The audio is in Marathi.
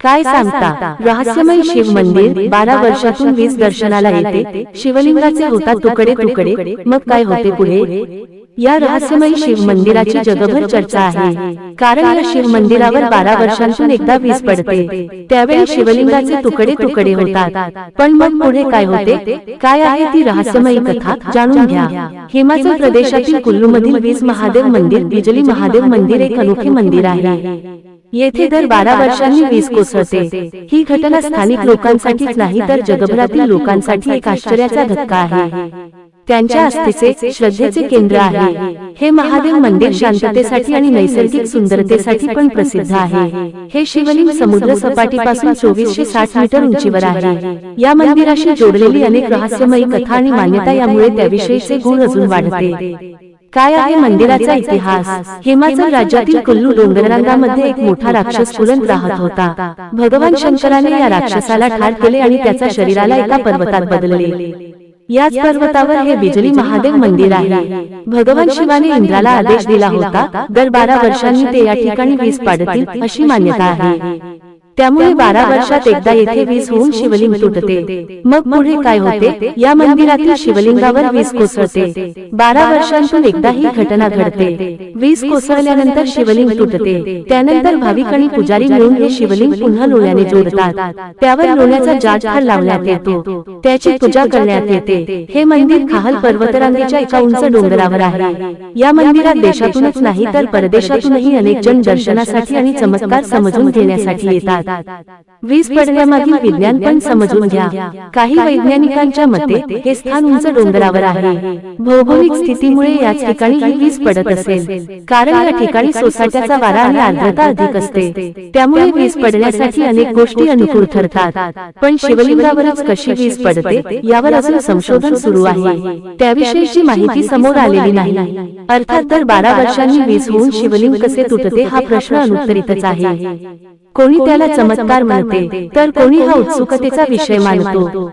काय सांगता? रहस्यमय शिव मंदिर 12 वर्षातून 20 दर्शनाला येते, शिवलिंगाचे होतात तुकडे तुकडे, मग काय होते पुढे? या रहस्यमय शिव मंदिराची जगभर चर्चा आहे, कारण या शिव मंदिरावर 12 वर्षांतून एकदा वीज पडते, त्यावेळी शिवलिंगाचे तुकडे तुकडे होतात. पण मग पुढे काय होते? काय आहे ती रहस्यमयी कथा? जाणून घ्या. हिमाचल प्रदेशातील कुल्लूमधील वीज महादेव मंदिर, बिजली महादेव मंदिर एक अनोखे मंदिर आहे. येथे दर 12 वर्षांनी वीज कोसळते. ही घटना स्थानिक लोकांसाठीच नाही तर जगभरातील लोकांसाठी एक आश्चर्याचा धक्का आहे. त्यांच्या आस्थेचे, श्रद्धेचे केंद्र आहे. हे महादेव मंदिर शांततेसाठी आणि नैसर्गिक सुंदरतेसाठी पण प्रसिद्ध आहे. हे शिवलिंग समुद्र सपाटीपासून 2460 मीटर उंचीवर आहे. या मंदिराशी जोडलेली अनेक रहस्यमयी कथा आणि मान्यता यामुळे त्याविषयीचे गुण अजून वाढते. काय आहे मंदिराचा इतिहास? हिमाचल राज्यातील कुल्लू डोंगररांगामध्ये एक मोठा राक्षस फुलंत राहत होता. भगवान शंकराने या राक्षसाला ठार केले आणि त्याच्या शरीराला एका पर्वतात बदलले. याच पर्वतावर हे बिजली महादेव मंदिर आहे. भगवान शिवाने इंद्राला आदेश दिला होता, दर 12 वर्षांनी ते या ठिकाणी वीज पाडतील अशी मान्यता आहे. त्यामुळे 12 वर्षात एकदा येथे वीज होऊन शिवलिंग तुटते. मग पुढे काय होते? या मंदिरातील शिवलिंगावर वीज कोसळते. 12 वर्षांतून एकदा ही घटना घडते. वीज कोसळल्यानंतर शिवलिंग तुटते. त्यानंतर भाविक आणि पुजारी मिळून हे शिवलिंग पुन्हा लोण्याने जोडतात. त्यावर लोण्याचा जाजफळ लावण्यात येतो. त्याची पूजा करण्यात येते. हे मंदिर खाहल पर्वतरांगेच्या एका उंच डोंगरावर आहे. या मंदिरात देशातूनच नाही तर परदेशातूनही अनेक जण दर्शनासाठी आणि चमत्कार समजून घेण्यासाठी येतात. वीज पडण्यामागील विज्ञान पण समजून घ्या. काही वैज्ञानिकांच्या मते हे स्थान उंच डोंगरावर आहे. भौगोलिक स्थितीमुळे याच ठिकाणी ही वीज पडत असेल, कारण या ठिकाणी सोसाट्याचा वारा आणि आर्द्रता अधिक असते. त्यामुळे वीज पडण्यासाठी अनेक गोष्टी अनुकूल ठरतात. पण शिवलिंगावरच कशी वीज पडते यावर अजून संशोधन सुरू आहे. त्याविषयीची माहिती समोर आलेली नाही. अर्थात दर 12 वर्षांनी वीज होऊन शिवलिंग कसे तुटते हा प्रश्न अनुत्तरितच आहे. कोणी त्याला चमत्कार म्हणते, तर कोणी हा उत्सुकतेचा विषय मानतो.